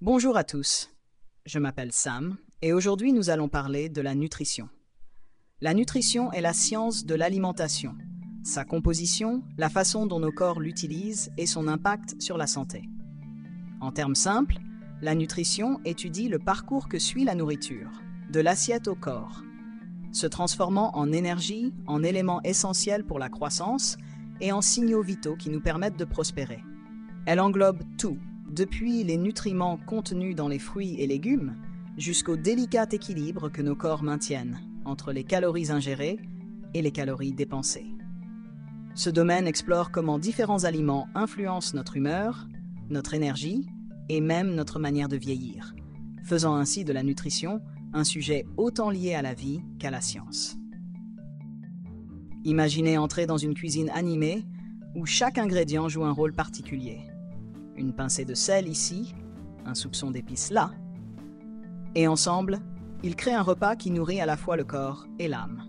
Bonjour à tous, je m'appelle Sam et aujourd'hui nous allons parler de la nutrition. La nutrition est la science de l'alimentation, sa composition, la façon dont nos corps l'utilisent et son impact sur la santé. En termes simples, la nutrition étudie le parcours que suit la nourriture, de l'assiette au corps, se transformant en énergie, en éléments essentiels pour la croissance et en signaux vitaux qui nous permettent de prospérer. Elle englobe tout, depuis les nutriments contenus dans les fruits et légumes, jusqu'au délicat équilibre que nos corps maintiennent entre les calories ingérées et les calories dépensées. Ce domaine explore comment différents aliments influencent notre humeur, notre énergie et même notre manière de vieillir, faisant ainsi de la nutrition un sujet autant lié à la vie qu'à la science. Imaginez entrer dans une cuisine animée où chaque ingrédient joue un rôle particulier. Une pincée de sel ici, un soupçon d'épices là. Et ensemble, ils créent un repas qui nourrit à la fois le corps et l'âme.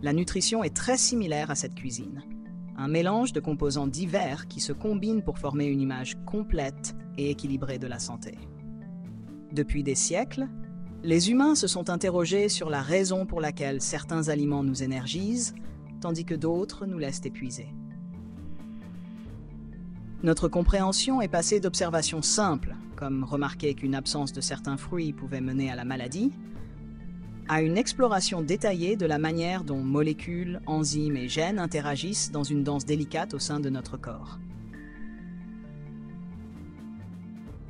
La nutrition est très similaire à cette cuisine. Un mélange de composants divers qui se combinent pour former une image complète et équilibrée de la santé. Depuis des siècles, les humains se sont interrogés sur la raison pour laquelle certains aliments nous énergisent, tandis que d'autres nous laissent épuisés. Notre compréhension est passée d'observations simples, comme remarquer qu'une absence de certains fruits pouvait mener à la maladie, à une exploration détaillée de la manière dont molécules, enzymes et gènes interagissent dans une danse délicate au sein de notre corps.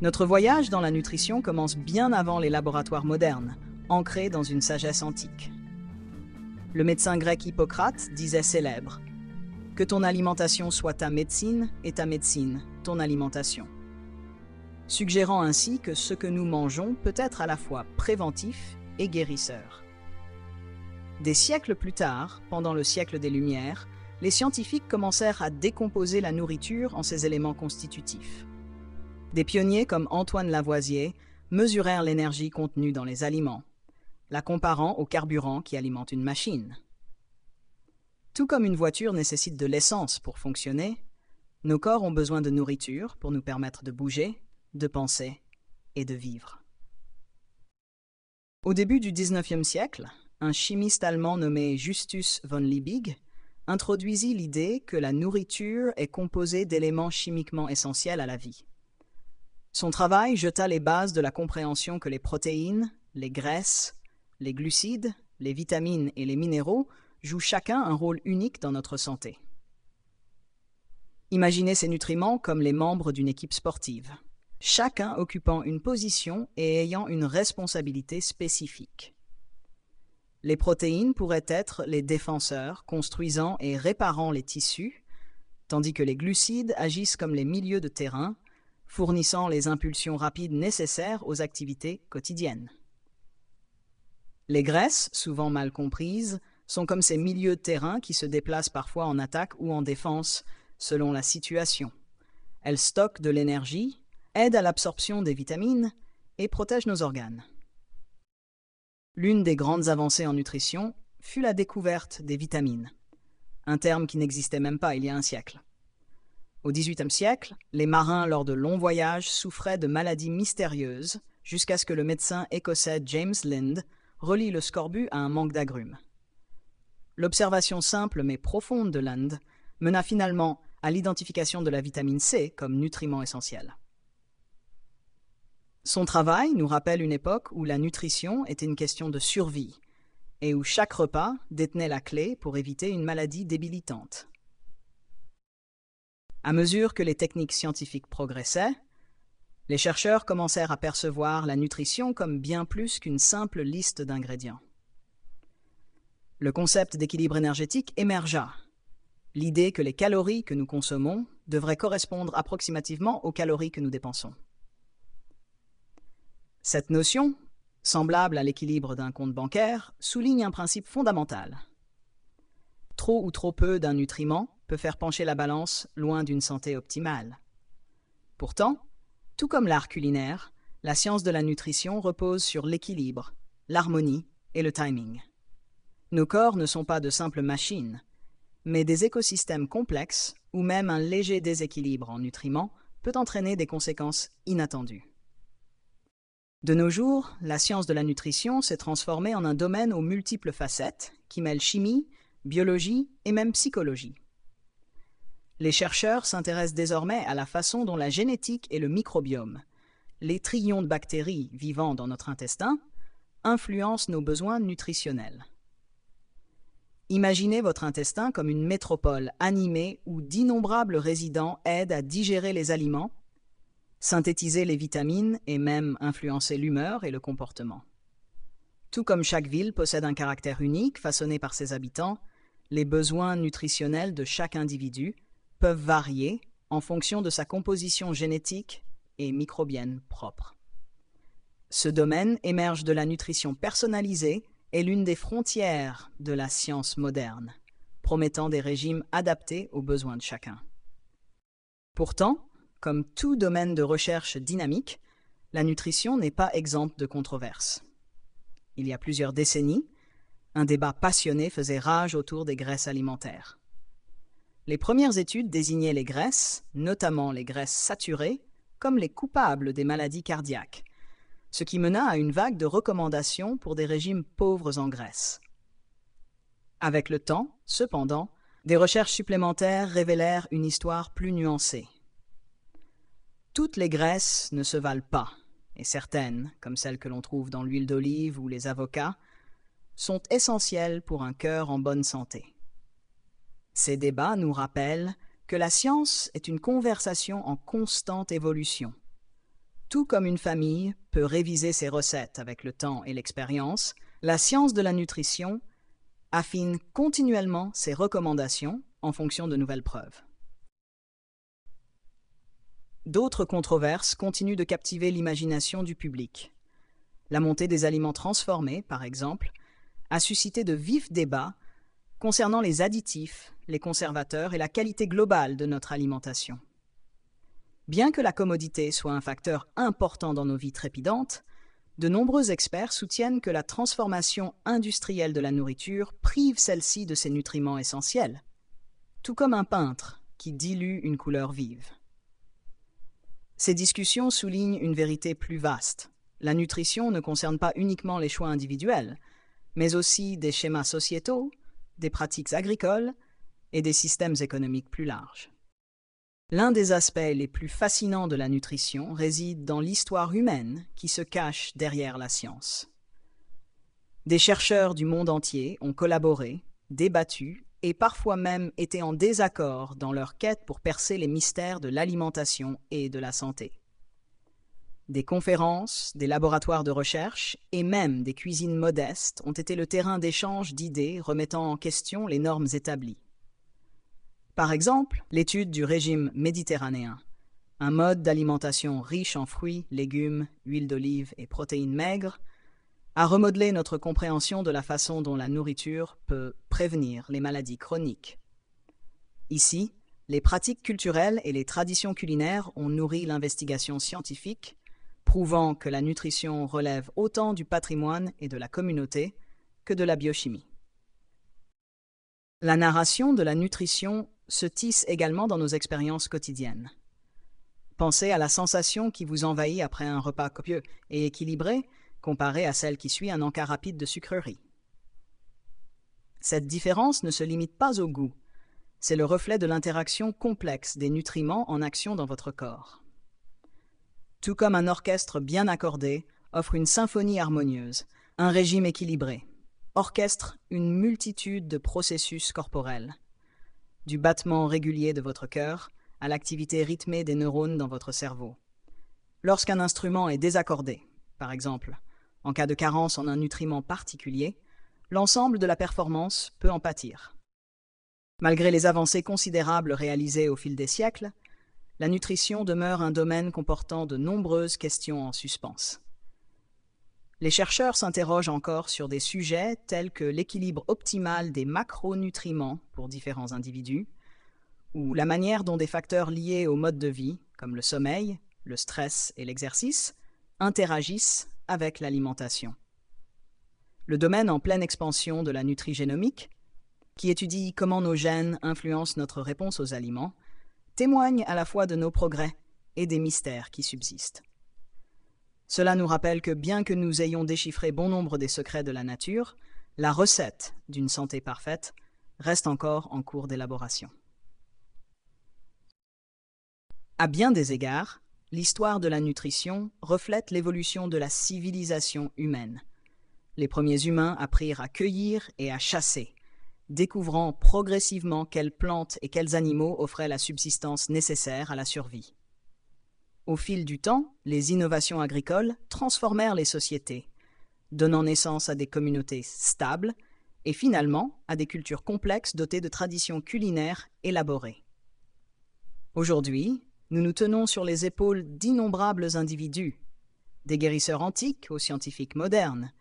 Notre voyage dans la nutrition commence bien avant les laboratoires modernes, ancrés dans une sagesse antique. Le médecin grec Hippocrate disait célèbre: que ton alimentation soit ta médecine et ta médecine, ton alimentation. Suggérant ainsi que ce que nous mangeons peut être à la fois préventif et guérisseur. Des siècles plus tard, pendant le siècle des Lumières, les scientifiques commencèrent à décomposer la nourriture en ses éléments constitutifs. Des pionniers comme Antoine Lavoisier mesurèrent l'énergie contenue dans les aliments, la comparant au carburant qui alimente une machine. Tout comme une voiture nécessite de l'essence pour fonctionner, nos corps ont besoin de nourriture pour nous permettre de bouger, de penser et de vivre. Au début du XIXe siècle, un chimiste allemand nommé Justus von Liebig introduisit l'idée que la nourriture est composée d'éléments chimiquement essentiels à la vie. Son travail jeta les bases de la compréhension que les protéines, les graisses, les glucides, les vitamines et les minéraux jouent chacun un rôle unique dans notre santé. Imaginez ces nutriments comme les membres d'une équipe sportive, chacun occupant une position et ayant une responsabilité spécifique. Les protéines pourraient être les défenseurs, construisant et réparant les tissus, tandis que les glucides agissent comme les milieux de terrain, fournissant les impulsions rapides nécessaires aux activités quotidiennes. Les graisses, souvent mal comprises, sont comme ces milieux de terrain qui se déplacent parfois en attaque ou en défense, selon la situation. Elles stockent de l'énergie, aident à l'absorption des vitamines et protègent nos organes. L'une des grandes avancées en nutrition fut la découverte des vitamines, un terme qui n'existait même pas il y a un siècle. Au XVIIIe siècle, les marins lors de longs voyages souffraient de maladies mystérieuses jusqu'à ce que le médecin écossais James Lind relie le scorbut à un manque d'agrumes. L'observation simple mais profonde de Lind mena finalement à l'identification de la vitamine C comme nutriment essentiel. Son travail nous rappelle une époque où la nutrition était une question de survie et où chaque repas détenait la clé pour éviter une maladie débilitante. À mesure que les techniques scientifiques progressaient, les chercheurs commencèrent à percevoir la nutrition comme bien plus qu'une simple liste d'ingrédients. Le concept d'équilibre énergétique émergea. L'idée que les calories que nous consommons devraient correspondre approximativement aux calories que nous dépensons. Cette notion, semblable à l'équilibre d'un compte bancaire, souligne un principe fondamental. Trop ou trop peu d'un nutriment peut faire pencher la balance loin d'une santé optimale. Pourtant, tout comme l'art culinaire, la science de la nutrition repose sur l'équilibre, l'harmonie et le timing. Nos corps ne sont pas de simples machines, mais des écosystèmes complexes où même un léger déséquilibre en nutriments peut entraîner des conséquences inattendues. De nos jours, la science de la nutrition s'est transformée en un domaine aux multiples facettes qui mêle chimie, biologie et même psychologie. Les chercheurs s'intéressent désormais à la façon dont la génétique et le microbiome, les trillions de bactéries vivant dans notre intestin, influencent nos besoins nutritionnels. Imaginez votre intestin comme une métropole animée où d'innombrables résidents aident à digérer les aliments, synthétiser les vitamines et même influencer l'humeur et le comportement. Tout comme chaque ville possède un caractère unique façonné par ses habitants, les besoins nutritionnels de chaque individu peuvent varier en fonction de sa composition génétique et microbienne propre. Ce domaine émerge de la nutrition personnalisée et l'une des frontières de la science moderne, promettant des régimes adaptés aux besoins de chacun. Pourtant, comme tout domaine de recherche dynamique, la nutrition n'est pas exempte de controverses. Il y a plusieurs décennies, un débat passionné faisait rage autour des graisses alimentaires. Les premières études désignaient les graisses, notamment les graisses saturées, comme les coupables des maladies cardiaques, ce qui mena à une vague de recommandations pour des régimes pauvres en graisses. Avec le temps, cependant, des recherches supplémentaires révélèrent une histoire plus nuancée. Toutes les graisses ne se valent pas, et certaines, comme celles que l'on trouve dans l'huile d'olive ou les avocats, sont essentielles pour un cœur en bonne santé. Ces débats nous rappellent que la science est une conversation en constante évolution. Tout comme une famille peut réviser ses recettes avec le temps et l'expérience, la science de la nutrition affine continuellement ses recommandations en fonction de nouvelles preuves. D'autres controverses continuent de captiver l'imagination du public. La montée des aliments transformés, par exemple, a suscité de vifs débats concernant les additifs, les conservateurs et la qualité globale de notre alimentation. Bien que la commodité soit un facteur important dans nos vies trépidantes, de nombreux experts soutiennent que la transformation industrielle de la nourriture prive celle-ci de ses nutriments essentiels, tout comme un peintre qui dilue une couleur vive. Ces discussions soulignent une vérité plus vaste. La nutrition ne concerne pas uniquement les choix individuels, mais aussi des schémas sociétaux, des pratiques agricoles et des systèmes économiques plus larges. L'un des aspects les plus fascinants de la nutrition réside dans l'histoire humaine qui se cache derrière la science. Des chercheurs du monde entier ont collaboré, débattu et parfois même été en désaccord dans leur quête pour percer les mystères de l'alimentation et de la santé. Des conférences, des laboratoires de recherche et même des cuisines modestes ont été le terrain d'échanges d'idées remettant en question les normes établies. Par exemple, l'étude du régime méditerranéen, un mode d'alimentation riche en fruits, légumes, huile d'olive et protéines maigres, a remodelé notre compréhension de la façon dont la nourriture peut prévenir les maladies chroniques. Ici, les pratiques culturelles et les traditions culinaires ont nourri l'investigation scientifique, prouvant que la nutrition relève autant du patrimoine et de la communauté que de la biochimie. La narration de la nutrition se tisse également dans nos expériences quotidiennes. Pensez à la sensation qui vous envahit après un repas copieux et équilibré, comparée à celle qui suit un encas rapide de sucreries. Cette différence ne se limite pas au goût, c'est le reflet de l'interaction complexe des nutriments en action dans votre corps. Tout comme un orchestre bien accordé offre une symphonie harmonieuse, un régime équilibré, orchestre une multitude de processus corporels, du battement régulier de votre cœur à l'activité rythmée des neurones dans votre cerveau. Lorsqu'un instrument est désaccordé, par exemple, en cas de carence en un nutriment particulier, l'ensemble de la performance peut en pâtir. Malgré les avancées considérables réalisées au fil des siècles, la nutrition demeure un domaine comportant de nombreuses questions en suspens. Les chercheurs s'interrogent encore sur des sujets tels que l'équilibre optimal des macronutriments pour différents individus, ou la manière dont des facteurs liés au mode de vie, comme le sommeil, le stress et l'exercice, interagissent avec l'alimentation. Le domaine en pleine expansion de la nutrigénomique, qui étudie comment nos gènes influencent notre réponse aux aliments, témoigne à la fois de nos progrès et des mystères qui subsistent. Cela nous rappelle que bien que nous ayons déchiffré bon nombre des secrets de la nature, la recette d'une santé parfaite reste encore en cours d'élaboration. À bien des égards, l'histoire de la nutrition reflète l'évolution de la civilisation humaine. Les premiers humains apprirent à cueillir et à chasser, découvrant progressivement quelles plantes et quels animaux offraient la subsistance nécessaire à la survie. Au fil du temps, les innovations agricoles transformèrent les sociétés, donnant naissance à des communautés stables et finalement à des cultures complexes dotées de traditions culinaires élaborées. Aujourd'hui, nous nous tenons sur les épaules d'innombrables individus, des guérisseurs antiques aux scientifiques modernes,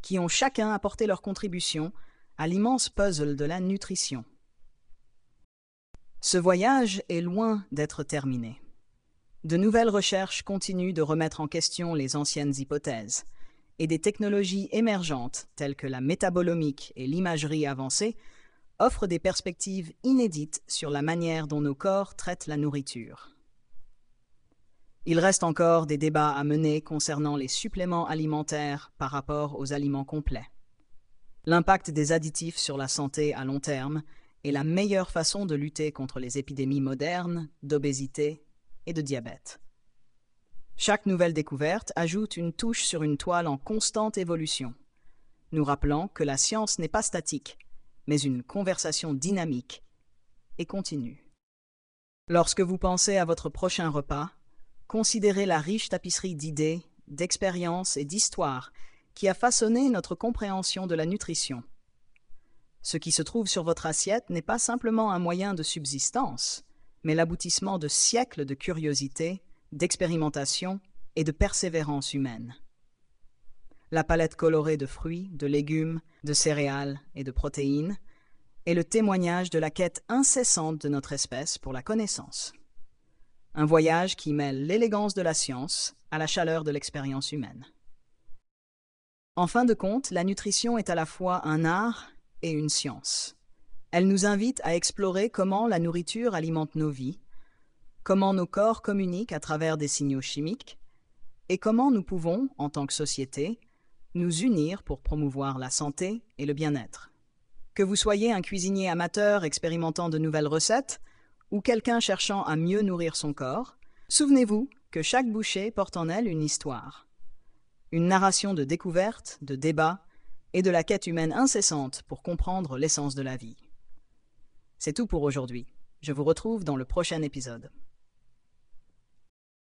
qui ont chacun apporté leur contribution à l'immense puzzle de la nutrition. Ce voyage est loin d'être terminé. De nouvelles recherches continuent de remettre en question les anciennes hypothèses, et des technologies émergentes telles que la métabolomique et l'imagerie avancée offrent des perspectives inédites sur la manière dont nos corps traitent la nourriture. Il reste encore des débats à mener concernant les suppléments alimentaires par rapport aux aliments complets. L'impact des additifs sur la santé à long terme est la meilleure façon de lutter contre les épidémies modernes d'obésité et de diabète. Chaque nouvelle découverte ajoute une touche sur une toile en constante évolution, nous rappelant que la science n'est pas statique, mais une conversation dynamique et continue. Lorsque vous pensez à votre prochain repas, considérez la riche tapisserie d'idées, d'expériences et d'histoires qui a façonné notre compréhension de la nutrition. Ce qui se trouve sur votre assiette n'est pas simplement un moyen de subsistance, mais l'aboutissement de siècles de curiosité, d'expérimentation et de persévérance humaine. La palette colorée de fruits, de légumes, de céréales et de protéines est le témoignage de la quête incessante de notre espèce pour la connaissance. Un voyage qui mêle l'élégance de la science à la chaleur de l'expérience humaine. En fin de compte, la nutrition est à la fois un art et une science. Elle nous invite à explorer comment la nourriture alimente nos vies, comment nos corps communiquent à travers des signaux chimiques, et comment nous pouvons, en tant que société, nous unir pour promouvoir la santé et le bien-être. Que vous soyez un cuisinier amateur expérimentant de nouvelles recettes, ou quelqu'un cherchant à mieux nourrir son corps, souvenez-vous que chaque bouchée porte en elle une histoire. Une narration de découverte, de débat et de la quête humaine incessante pour comprendre l'essence de la vie. C'est tout pour aujourd'hui. Je vous retrouve dans le prochain épisode.